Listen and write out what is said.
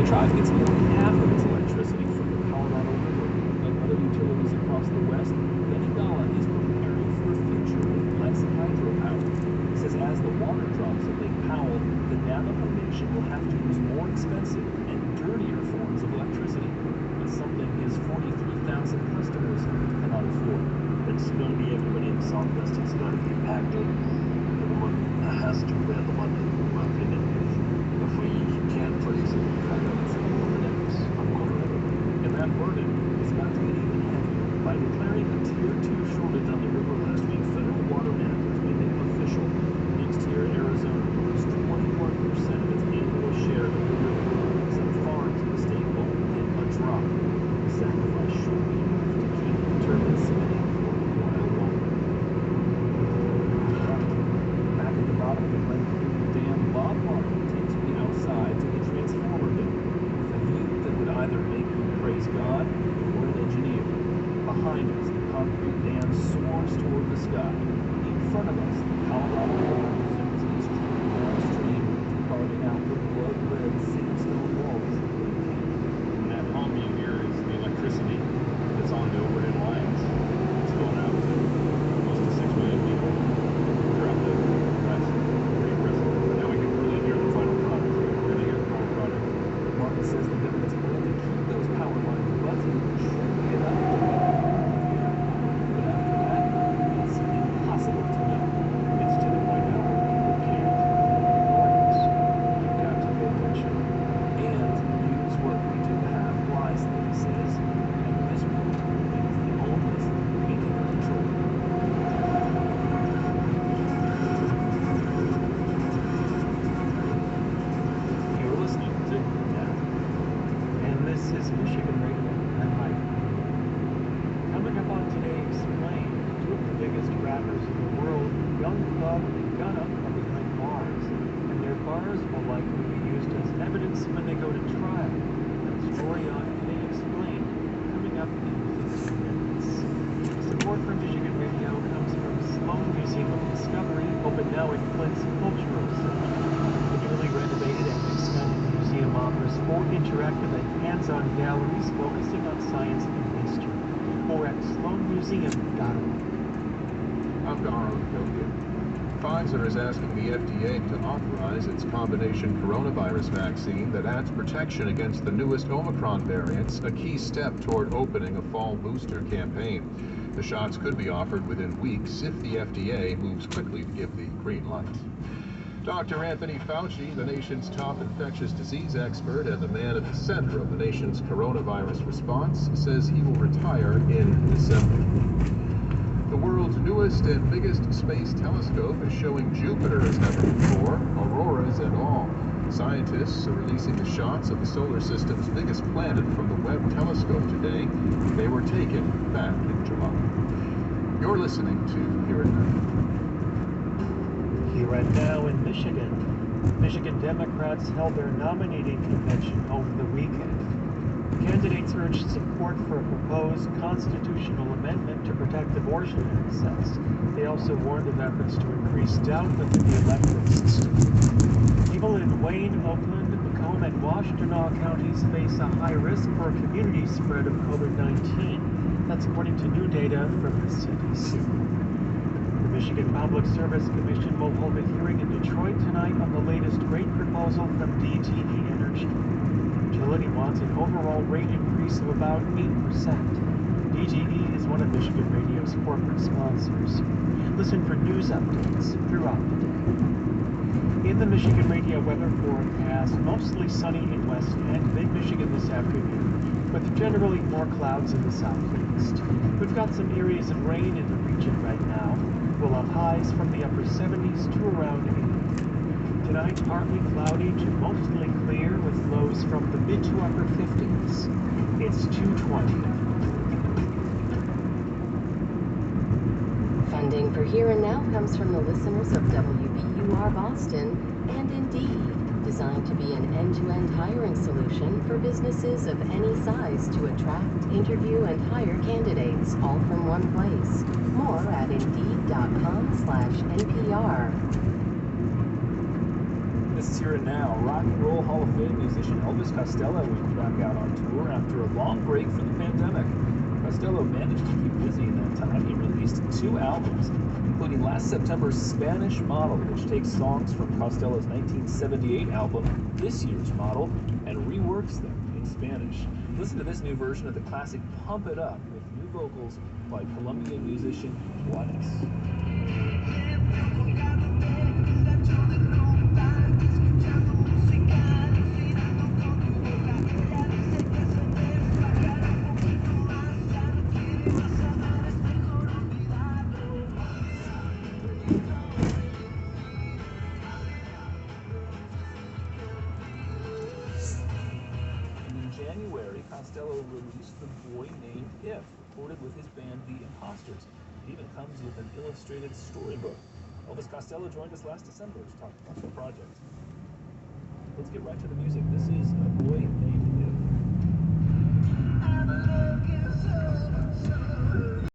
Tribe gets more than half of its electricity from the Colorado River. Like other utilities across the West, Benigala is preparing for a future with less hydropower. He says as the water drops at Lake Powell, the Navajo Nation will have to use more expensive and dirtier forms of electricity. That's something his 43,000 customers cannot afford. It's going to be everybody in the Southwest is going to be impacted. Everyone has to bear the money, in my opinion. If we can't produce it, we can't have it for the next unquote. And that burden is about to get even heavier. By declaring a Tier 2 shortage on the river last week, federal water managers made it official. Next year, Arizona will lose 21% of its annual share of the river. Some farms in the state won't get a drop. The sacrifice should be enough to keep the turbines spinning for a while longer. Back at the bottom of the Glen Creek Dam, Bob Martin takes me outside to the transformer bin, with a view that would either make you praise God or an engineer. Behind us, the concrete dam soars toward the sky. In front of us, the Colorado River zooms eastward downstream, carving out the blood-red sandstone walls. And that hum you hear is the electricity that's on the overhead lines. It's going out to close to 6 million people throughout the West. Pretty impressive. Now we can really hear the final product. We're going to hear the final product. Martin says the government's plan to keep those power lines buzzing should be enough to make it clear. But after that, it's impossible to know. It's to the point now where people can't ignore this. You've got to pay attention. And use what we do have wisely, he says. And this one is the only thing we can control. You're listening to Now. And this is Michigan Radio. I'm Mike. Coming up on Today Explained, two of the biggest rappers in the world, Young Thug and Gunna, are behind bars, and their bars will likely be used as evidence when they go to trial. That story on Today Explained, coming up in 15 minutes. Support for Michigan Radio comes from Sloan Museum of Discovery, open now in Flint's Cultural Center. The newly renovated and expanded museum offers 4 interactive and hands-on galleries focusing on science and history. More at sloanmuseum.org. I'm Dara Utopia. Pfizer is asking the FDA to authorize its combination coronavirus vaccine that adds protection against the newest Omicron variants, a key step toward opening a fall booster campaign. The shots could be offered within weeks if the FDA moves quickly to give the green light. Dr. Anthony Fauci, the nation's top infectious disease expert and the man at the center of the nation's coronavirus response, says he will retire in December. The world's newest and biggest space telescope is showing Jupiter as never before, auroras and all. Scientists are releasing the shots of the solar system's biggest planet from the Webb telescope today. They were taken back in July. You're listening to Here and Now. Here and now in Michigan. Michigan Democrats held their nominating convention over the weekend. Candidates urged support for a proposed constitutional amendment to protect abortion access. They also warned of efforts to increase doubt within the electoral system. People in Wayne, Oakland, Macomb, and Washtenaw counties face a high risk for a community spread of COVID-19. That's according to new data from the CDC. The Michigan Public Service Commission will hold a hearing in Detroit tonight on the latest rate proposal from DTE Energy. The utility wants an overall rate increase of about 8%. DTE is one of Michigan Radio's corporate sponsors. Listen for news updates throughout the day. In the Michigan Radio weather forecast, mostly sunny in West and mid-Michigan this afternoon, with generally more clouds in the southeast. We've got some areas of rain in the region right now. We'll have highs from the upper 70s to around 80. Tonight, partly cloudy to mostly clear with lows from the mid to upper 50s. It's 2:20. Funding for Here and Now comes from the listeners of WBUR Boston and Indeed, designed to be an end-to-end hiring solution for businesses of any size to attract, interview, and hire candidates, all from one place. More at Indeed.com/NPR. This is Here and Now. Rock and Roll Hall of Fame musician Elvis Costello is back out on tour after a long break from the pandemic. Costello managed to keep busy in that time. He released 2 albums, including last September's Spanish Model, which takes songs from Costello's 1978 album, This Year's Model, and reworks them in Spanish. Listen to this new version of the classic Pump It Up with new vocals by Colombian musician Juanes. In January, Costello released The Boy Named If, recorded with his band The Imposters. It even comes with an illustrated storybook. Elvis Costello joined us last December to talk about the project. Let's get right to the music. This is A Boy